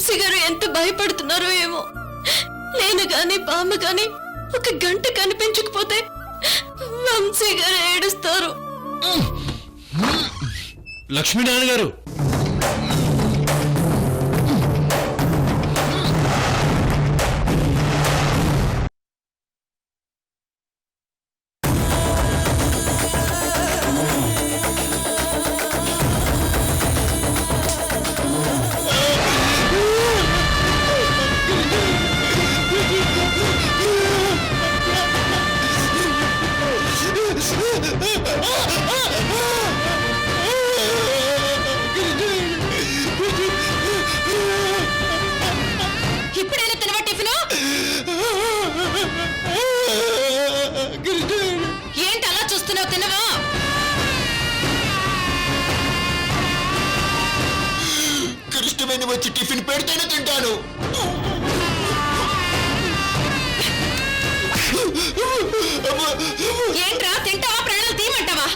వంశీ గారు ఎంత భయపడుతున్నారో ఏమో. నేను గాని బామ్మ గాని ఒక గంట కనిపించకపోతే వంశీ గారు ఏడుస్తారు. లక్ష్మీనారాయణ గారు, ఇప్పుడైనా తినవా టిఫిన్? ఏంటి అలా చూస్తున్నావు? తినవా? కృష్ణవేణి వచ్చి టిఫిన్ పెడితేనే తింటాను. ఏంట్రా తింటావా? ప్రాణాలు తీయమంటావా?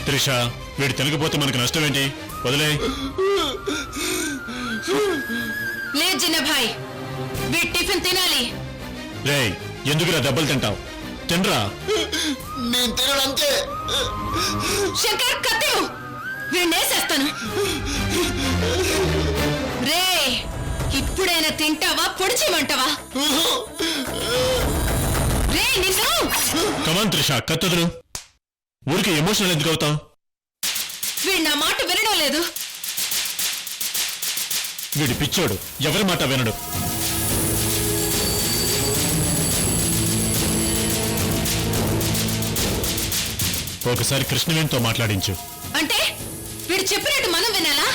త్రిష, వీడు తినకపోతే మనకు నష్టం ఏంటి? వదిలే. లేదు జిన్నభాయ్, వీడి టిఫిన్ తినాలి. రే, ఎందుకురా దెబ్బలు తింటావు? తినరా. నేను తినడంతే. శంకర్ కత్తివు, వీణేసేస్తాను. రే, ఇప్పుడైనా తింటావా? పొడి చేయమంటావా? రే నిన్ను! కమాన్ త్రిష, కత్తదులు. ఊరికి ఎమోషనల్ ఎందుకు అవుతావు? వీడు నా మాట వినడం లేదు. వీడి పిచ్చోడు, ఎవరి మాట వినడు. ఒకసారి కృష్ణవేణితో మాట్లాడించు. అంటే వీడు చెప్పినట్టు మనం వినాలా?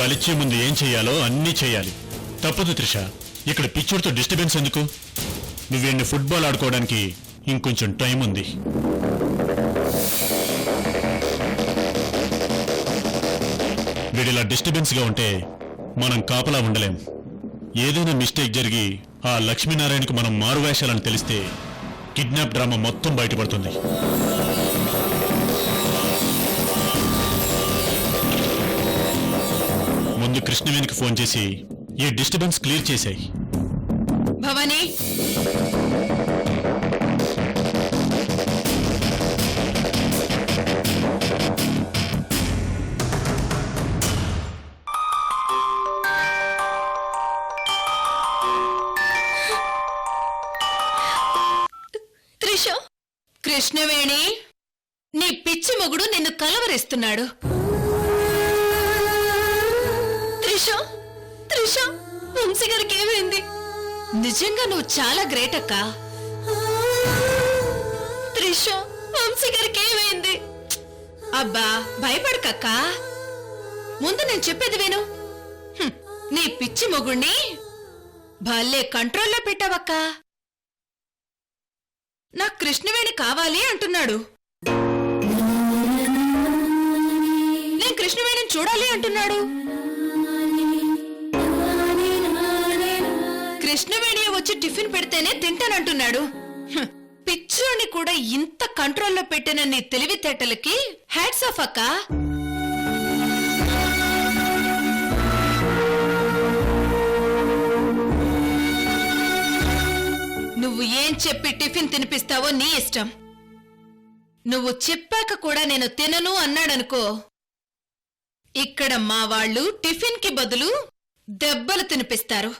బలిచ్చే ముందు ఏం చెయ్యాలో అన్నీ చెయ్యాలి. తప్పదు త్రిష, ఇక్కడ పిచ్చోడితో డిస్టర్బెన్స్ ఎందుకు? నువ్వేణ్ణి ఫుట్బాల్ ఆడుకోవడానికి ఇంకొంచెం టైం ఉంది. వీడిలా డిస్టర్బెన్స్ గా ఉంటే మనం కాపలా ఉండలేం. ఏదైనా మిస్టేక్ జరిగి ఆ లక్ష్మీనారాయణకు మనం మారువేషాలని తెలిస్తే కిడ్నాప్ డ్రామా మొత్తం బయటపడుతుంది. ముందు కృష్ణవేణికి ఫోన్ చేసి ఈ డిస్టర్బెన్స్ క్లియర్ చేశాయి. భవానీ, త్రిష, కృష్ణవేణి, నీ పిచ్చి మొగుడు నిన్ను కలవరిస్తున్నాడు. త్రిష, త్రిష, వంశీ గారికి ఏమైంది? నిజంగా నువ్వు చాలా గ్రేట్ అక్క. త్రిష, వంశీ గారికి ఏమైంది? అబ్బా భయపడకక్క, ముందు నేను చెప్పేది విను. నీ పిచ్చి మొగుణ్ణి భలే కంట్రోల్లో పెట్టావక్క. నాకు కృష్ణవేణి కావాలి అంటున్నాడు. నేను కృష్ణవేణిని చూడాలి అంటున్నాడు. కృష్ణవేణి వచ్చి టిఫిన్ పెడితేనే తింటానంటున్నాడు. పిచ్చోని కూడా ఇంత కంట్రోల్లో పెట్టిన నీ తెలివితేటలకి హ్యాట్స్ ఆఫ్ అక్క. నువ్వు ఏం చెప్పి టిఫిన్ తినిపిస్తావో నీ ఇష్టం. నువ్వు చెప్పాక కూడా నేను తినను అన్నాడనుకో, ఇక్కడ మా వాళ్ళు టిఫిన్ కి బదులు దెబ్బలు తినిపిస్తారు.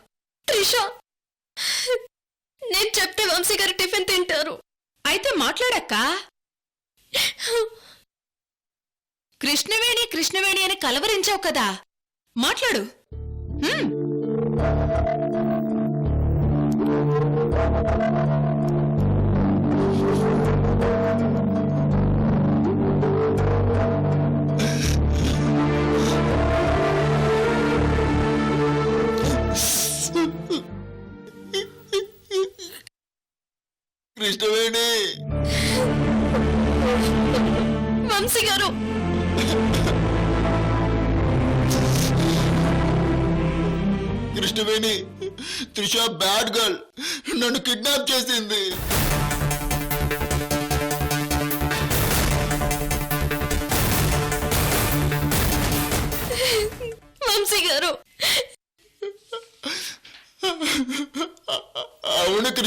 త్రిష, నేను చెప్తే వంశీ గారు టిఫిన్ తింటారు. అయితే మాట్లాడక్క. కృష్ణవేణి కృష్ణవేణి అని కలవరించావు కదా, మాట్లాడు. కృష్ణవేణి, వంశీ గారు, కృష్ణవేణి, త్రిష బ్యాడ్ గర్ల్, నన్ను కిడ్నాప్ చేసింది.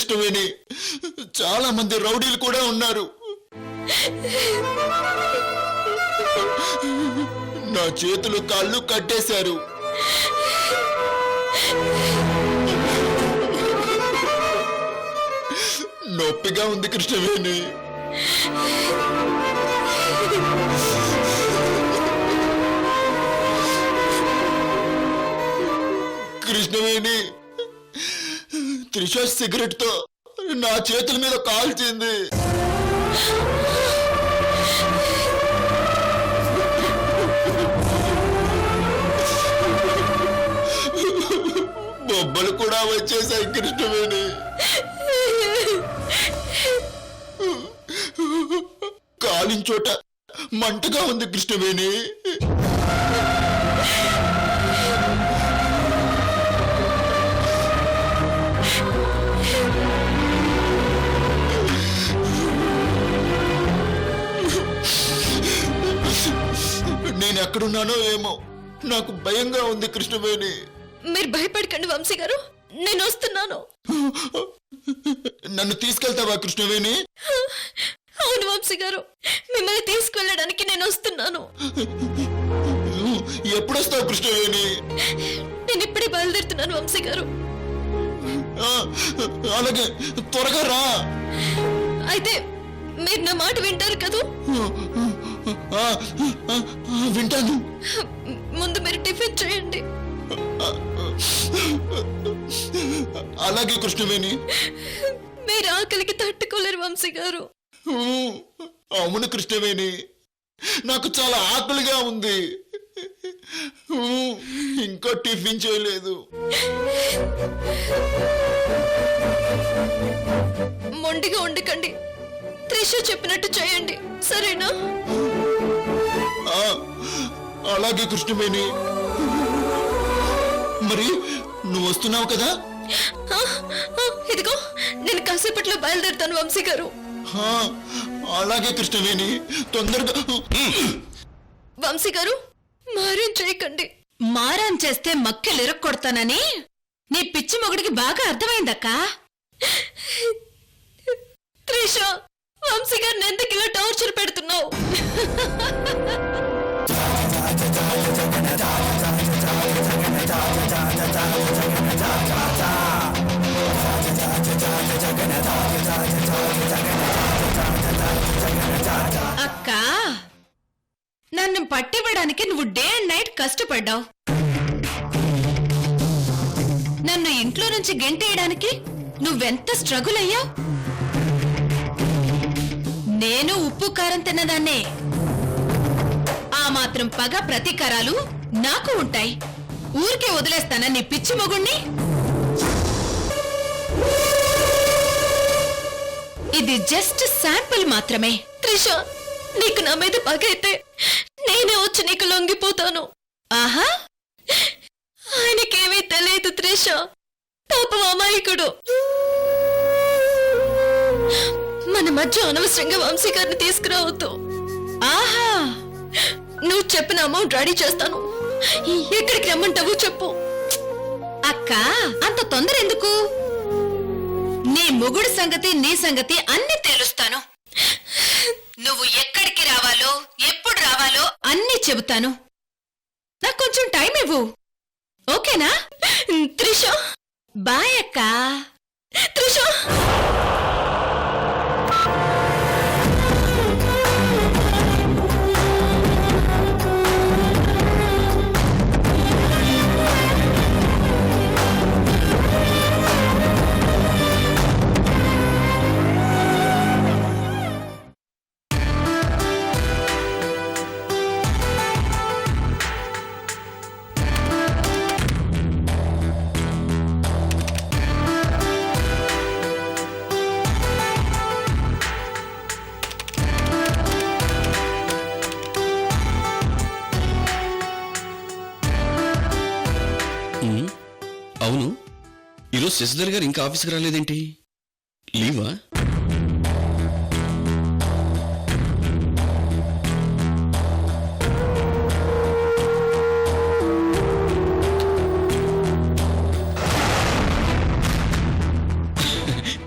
కృష్ణవేణి, చాలా మంది రౌడీలు కూడా ఉన్నారు. నా చేతులు కాళ్ళు కట్టేశారు. నొప్పిగా ఉంది కృష్ణవేణి. కృష్ణవేణి, త్రిష సిగరెట్ తో నా చేతుల మీద కాల్చింది. బొబ్బలు కూడా వచ్చేసాయి కృష్ణవేణి. కాలిన చోట మంటగా ఉంది కృష్ణవేణి. నేను ఎక్కడున్నానో ఏమో, నాకు భయంగా ఉంది కృష్ణవేణి. మీరు భయపడకండి వంశీ గారు, నేను వస్తున్నాను. నన్ను తీసుకెళ్తావా కృష్ణవేణి? అవును వంశీ గారు, మిమ్మల్ని తీసుకెళ్ళడానికి నేను వస్తున్నాను. ఎప్పుడొస్తావు కృష్ణవేణి? నేను ఇప్పుడే బయలుదేరుతున్నాను వంశీ గారు. అలాగే, త్వరగా రా. అయితే మీరు నా మాట వింటారు కదూ? వింటాను. ముందు మీరు టిఫిన్ చేయండి. అలాగే కృష్ణవేణి. మీరు ఆకలికి తట్టుకోలేరు వంశీ గారు. అవును కృష్ణవేణి, నాకు చాలా ఆకలిగా ఉంది. ఇంకా టిఫిన్ చేయలేదు. మొండిగా ఉండకండి, త్రిష చెప్పినట్టు చేయండి, సరేనా? అలాగే కృష్ణవేణి. మరి నువ్వు వస్తున్నావు కదా? ఇదిగో నేను కాసేపట్లో బయలుదేరుతాను వంశీ గారు. అలాగే కృష్ణవేణి, తొందరగా. వంశీ గారు, మారేం చేయకండి. మారాన్ చేస్తే మక్కెలు ఇరక్కొడతానని నీ పిచ్చి మొగుడికి బాగా అర్థమైందక్కా. త్రిష, వంశీ గారిని ఎందుకు ఇలా టార్చర్ పెడుతున్నావు? అక్క, నన్ను పట్టివ్వడానికి నువ్వు డే అండ్ నైట్ కష్టపడ్డావు. నన్ను ఇంట్లో నుంచి గెంటేయడానికి నువ్వెంత స్ట్రగుల్ అయ్యావు. నేను ఉప్పు కారం తిన్నదాన్నే. ఆ మాత్రం పగ ప్రతీకారాలు నాకు ఉంటాయి. ఊరికే వదిలేస్తానా నీ పిచ్చి మొగుణ్ణి? ఇది జస్ట్ శాంపుల్ మాత్రమే. త్రిష, నీకు నా మీద పగ అయితే నేనే వచ్చి నీకు లొంగిపోతాను. ఆహా, ఆయనకేమీ తెలియదు త్రిష, పాపం అమాయకుడు. మన మధ్య అనవసరంగా వంశీ గారిని తీసుకురావద్దు. ఆహా, నువ్వు చెప్పిన అమౌంట్ రెడీ చేస్తాను. ఎక్కడికి రమ్మంటావు చెప్పు. అక్క, అంత తొందర ఎందుకు? నీ మొగుడు సంగతి నీ సంగతి అన్ని తెలుస్తాను. నువ్వు ఎక్కడికి రావాలో ఎప్పుడు రావాలో అన్ని చెబుతాను. నాకు కొంచెం టైం ఇవ్వు, ఓకేనా? త్రిష, బాయ్ అక్క. త్రిష. అవును, ఈరోజు శశిధర్ గారు ఇంకా ఆఫీస్కి రాలేదేంటి? లీవా?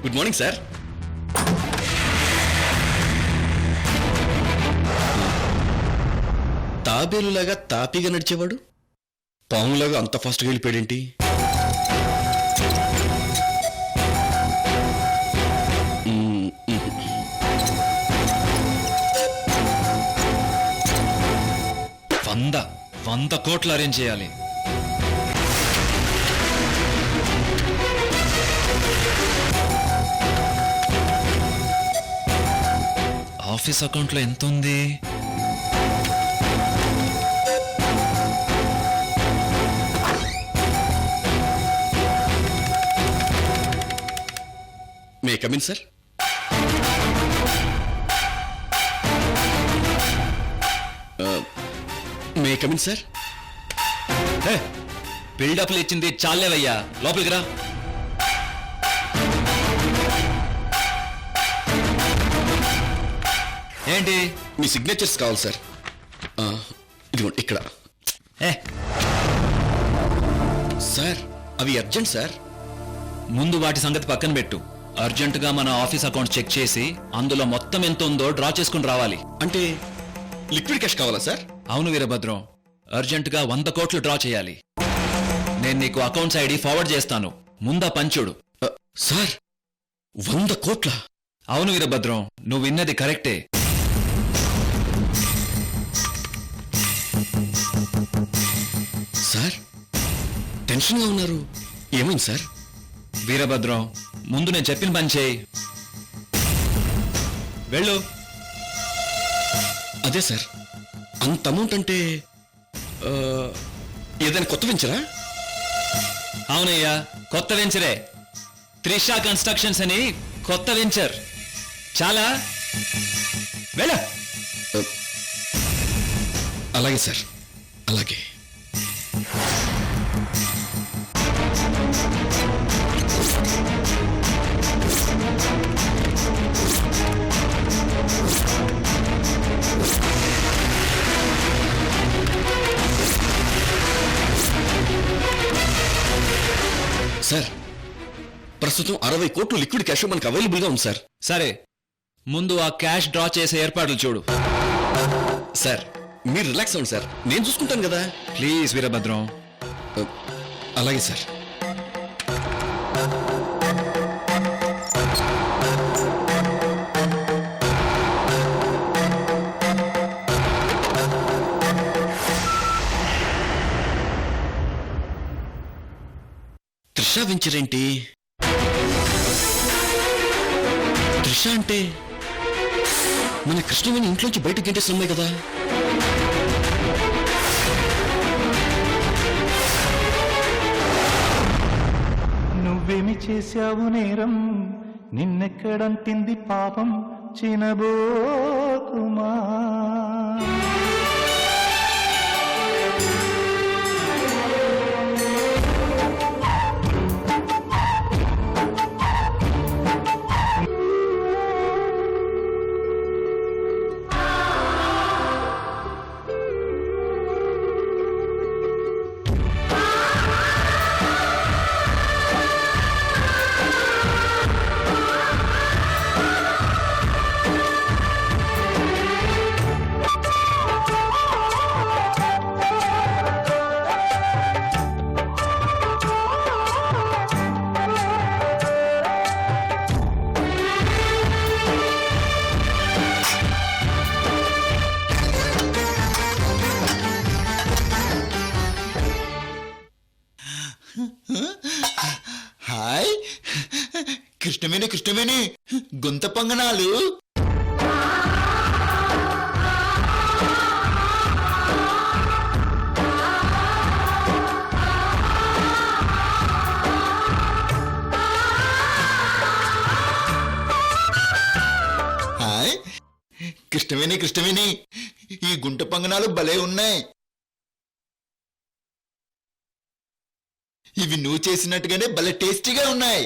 Good morning sir. తాబేలులాగా తాపీగా నడిచేవాడు పాములాగా అంత ఫాస్ట్గా వెళ్ళిపోయాడేంటి? వంద కోట్లు అరేంజ్ చేయాలి. ఆఫీస్ అకౌంట్లో ఎంత ఉంది? May come in sir. May come in sir. బిల్డప్లు ఇచ్చింది చాలేవయ్యా, లోపలికి రా. ఏంటి? మీ సిగ్నేచర్స్ కావాలి సార్. ఇదిగోండి ఇక్కడ. ఏ సార్ అవి అర్జెంట్ సార్. ముందు వాటి సంగతి పక్కన పెట్టు. అర్జెంటుగా మన ఆఫీస్ అకౌంట్ చెక్ చేసి అందులో మొత్తం ఎంత ఉందో డ్రా చేసుకుని రావాలి. అంటే లిక్విడ్ క్యాష్ కావాలా సార్? అవును వీరభద్రం, అర్జెంటుగా 100 కోట్లు డ్రా చేయాలి. నేను నీకు అకౌంట్స్ ఐడి ఫార్వర్డ్ చేస్తాను, ముందా పంచుడు. సార్ 100 కోట్ల? అవును వీరభద్రం, నువ్వు విన్నది కరెక్టే. సార్ టెన్షన్గా ఉన్నారు, ఏమైంది సార్? వీరభద్రం, ముందు నేను చెప్పిన పని చేయి. వెళ్ళు. అదే సార్, అంత అమౌంట్ అంటే ఏదైనా కొత్త వెంచరా? అవునయ్యా, కొత్త వెంచరే. త్రిషా కన్స్ట్రక్షన్స్ అని కొత్త వెంచర్. చాలా వెళ్ళ. అలాగే సార్, అలాగే. సార్ ప్రస్తుతం 60 కోట్లు లిక్విడ్ క్యాష్ మనకు అవైలబుల్ గా ఉంది సార్. సరే, ముందు ఆ క్యాష్ డ్రా చేసే ఏర్పాట్లు చూడు. సార్ మీరు రిలాక్స్ అవ్వండి సార్, నేను చూసుకుంటాను కదా. ప్లీజ్ వీరభద్రం. అలాగే సార్. త్రిషా వెంచర్ ఏంటి? త్రిష అంటే మన కృష్ణవేణి ఇంట్లోంచి బయటకు గెంటేసిన అమ్మాయి కదా. నువ్వేమి చేశావు నేరం, నిన్నెక్కడంటింది పాపం, చినబోకుమా. హాయ్ కృష్ణవేణి గుంత పొంగనాలు. హాయ్ కృష్ణవేణి ఈ గుంట పొంగనాలు భలే ఉన్నాయి. ఇవి నువ్వు చేసినట్టుగానే భలే టేస్టీగా ఉన్నాయి.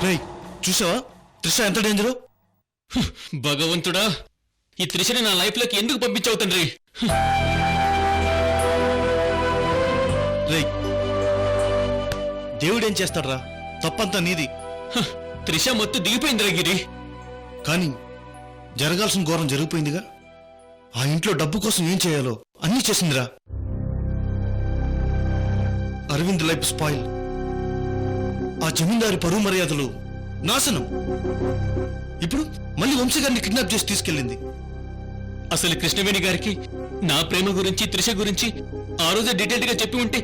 రేయ్ చూసావా త్రిష ఎంత డేంజరు? భగవంతుడా, ఈ త్రిషని నా లైఫ్ లోకి ఎందుకు పంపించావు తండ్రి? రేయ్ దేవుడేం చేస్తాడ్రా? తప్పంతా నీది. త్రిష మొత్తం దిగిపోయిందిరా గిరి. కానీ జరగాల్సిన ఘోరం జరిగిపోయిందిగా. ఆ ఇంట్లో డబ్బు కోసం ఏం చేయాలో అన్నీ చేసిందిరా. Arvind life spoil. ఆ జమీందారి పరువు మర్యాదలు నాశనం. ఇప్పుడు మళ్ళీ వంశీ గారిని కిడ్నాప్ చేసి తీసుకెళ్ళింది. అసలు కృష్ణవేణి గారికి నా ప్రేమ గురించి, త్రిష గురించి ఆ రోజే డీటెయిల్డ్ గా చెప్పి ఉంటే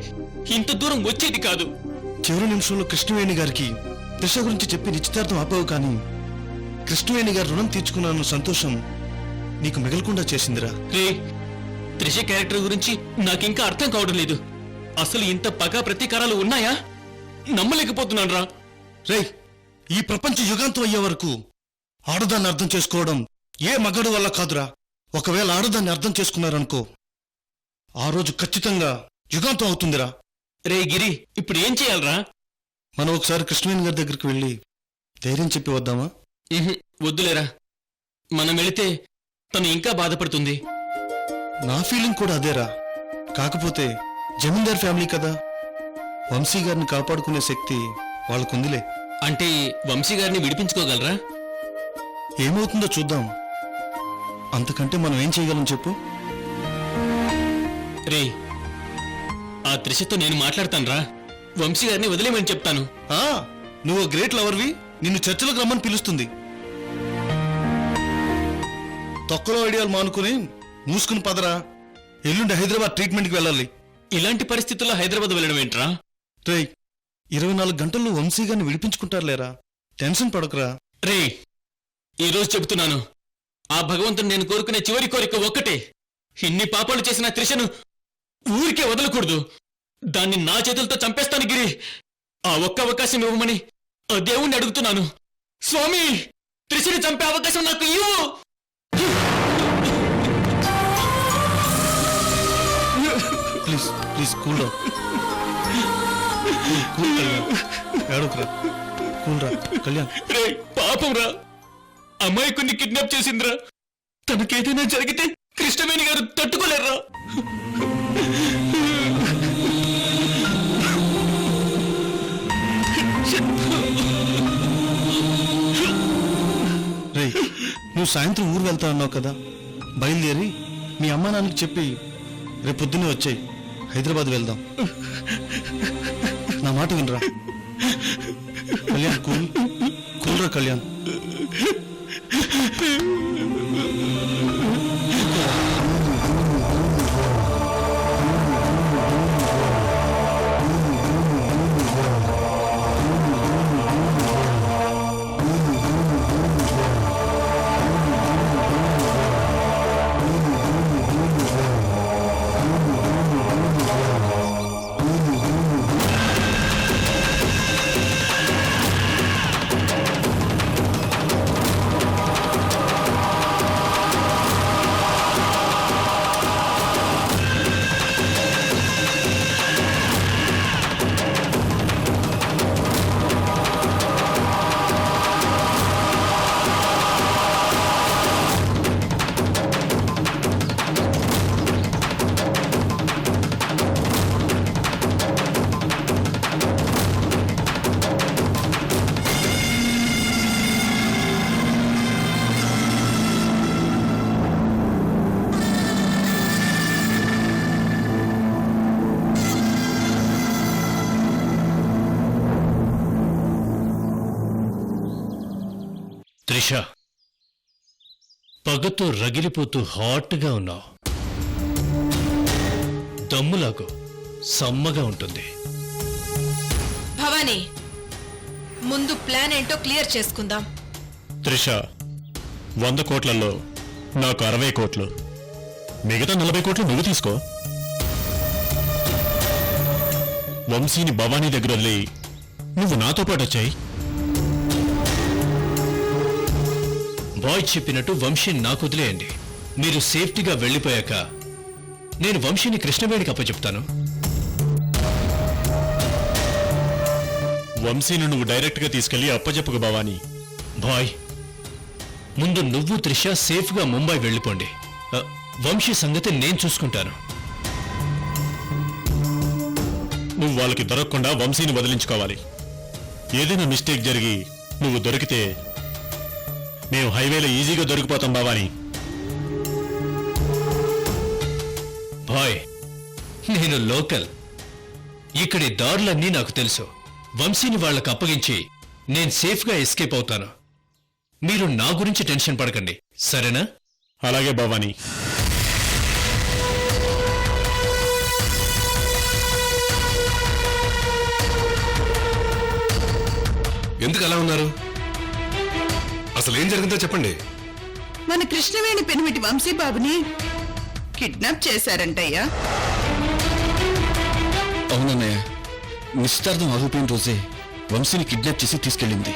ఇంత దూరం వచ్చేది కాదు. చివరి నిమిషంలో కృష్ణవేణి గారికి త్రిష గురించి చెప్పి నిశ్చితార్థం ఆపావు. కానీ కృష్ణవేణి గారు రుణం తీర్చుకున్న సంతోషం నీకు మిగలకుండా చేసిందిరా. రే, త్రిష క్యారెక్టర్ గురించి నాకింకా అర్థం కావడం లేదు. అసలు ఇంత పగ ప్రతీకారాలు ఉన్నాయా? నమ్మలేకపోతున్నాను రా. రేయ్ ఈ ప్రపంచ యుగాంతం అయ్యే వరకు ఆడదాన్ని అర్థం చేసుకోవడం ఏ మగడు వల్ల కాదురా. ఒకవేళ ఆడదాన్ని అర్థం చేసుకున్నారనుకో, ఆ రోజు ఖచ్చితంగా యుగాంతం అవుతుందిరా. రే గిరి, ఇప్పుడు ఏం చేయాలరా? మనం ఒకసారి కృష్ణవేణి గారి దగ్గరికి వెళ్ళి ధైర్యం చెప్పి వద్దామా? వద్దులేరా, మనం వెళితే తను ఇంకా బాధపడుతుంది. నా ఫీలింగ్ కూడా అదేరా. కాకపోతే జమీందార్ ఫ్యామిలీ కదా, వంశీ గారిని కాపాడుకునే శక్తి వాళ్ళకుందిలే. అంటే వంశీ గారిని విడిపించుకోగలరా? ఏమవుతుందో చూద్దాం. అంతకంటే మనం ఏం చేయగలం చెప్పు? రే, ఆ త్రిషతో నేను మాట్లాడతానురా. వంశీ గారిని వదిలేమని చెప్తాను. ఆ నువ్వు గ్రేట్ లవర్వి, నిన్ను చర్చలకు రమ్మని పిలుస్తుంది. తొక్కలో ఐడియాలు మానుకుని మూసుకుని పదరా. ఎల్లుండి హైదరాబాద్ ట్రీట్మెంట్కి వెళ్ళాలి. ఇలాంటి పరిస్థితుల్లో హైదరాబాద్ వెళ్ళడం ఏంట్రా? రేయ్ 24 గంటల్లో వంశీ గారిని విడిపించుకుంటారులేరా. టెన్షన్ పడకురా. రే, ఈరోజు చెబుతున్నాను, ఆ భగవంతుడు నేను కోరుకునే చివరి కోరిక ఒక్కటే. ఇన్ని పాపాలు చేసిన త్రిషను ఊరికే వదలకూడదు. దాన్ని నా చేతులతో చంపేస్తాను గిరి. ఆ ఒక్క అవకాశం ఇవ్వమని ఆ దేవుణ్ణి అడుగుతున్నాను. స్వామి, త్రిషని చంపే అవకాశం నాకు ఇవ్వు. ప్లీజ్ ప్లీజ్ కూల్ రా. కూల్ కళ్యాణ్, ఏడవకురా. కూల్ రా కళ్యాణ్. రే, పాపం రా, అమ్మాయికుని కిడ్నాప్ చేసిందిరా. తనకేదైనా జరిగితే కృష్ణవేణి గారు తట్టుకోలేరా. రేయ్ నువ్వు సాయంత్రం ఊరు వెళ్తా అన్నావు కదా, బయలుదేరి మీ అమ్మా నాన్నకి చెప్పి రేపు పొద్దున్నే వచ్చాయి. హైదరాబాద్ వెళ్దాం. నా మాట వినరా కళ్యాణ్. కూల్ కూల్ రా కళ్యాణ్. త్రిష, పగతో రగిలిపోతూ హాట్గా ఉన్నావు. దమ్ములాగు సమ్మగా ఉంటుంది. భవానీ, ముందు ప్లాన్ ఏంటో క్లియర్ చేసుకుందాం. త్రిష, 100 కోట్లలో నాకు 60 కోట్లు, మిగతా 40 కోట్లు నువ్వు తీసుకో. వంశీని భవానీ దగ్గర వదిలి నువ్వు నాతో పాటు వచ్చాయి. బాయ్ చెప్పినట్టు వంశీని నాకు వదిలేయండి. మీరు సేఫ్టీగా వెళ్ళిపోయాక నేను వంశీని కృష్ణవేణికి అప్పచెప్తాను. వంశీని నువ్వు డైరెక్ట్గా తీసుకెళ్లి అప్పచెప్పుకు భవానీ. బాయ్, ముందు నువ్వు త్రిష సేఫ్గా ముంబై వెళ్ళిపోండి. వంశీ సంగతి నేను చూసుకుంటాను. నువ్వు వాళ్ళకి దొరకకుండా వంశీని వదిలించుకోవాలి. ఏదైనా మిస్టేక్ జరిగి నువ్వు దొరికితే మేము హైవేలో ఈజీగా దొరికిపోతాం భవానీ. బాయ్, నేను లోకల్. ఇక్కడి దారులన్నీ నాకు తెలుసు. వంశీని వాళ్ళకు అప్పగించి నేను సేఫ్గా ఎస్కేప్ అవుతాను. మీరు నా గురించి టెన్షన్ పడకండి, సరేనా? అలాగే భవానీ. ఎందుకు అలా ఉన్నారు? అసలు ఏం జరిగిందో చెప్పండి. మన కృష్ణవేణి పెనిమిటి వంశీబాబుని కిడ్నాప్ చేశారంటయ్యా. అవునన్నయ్య, నిశ్చితార్థం ఆగిపోయిన రోజే వంశీని కిడ్నాప్ చేసి తీసుకెళ్ళింది.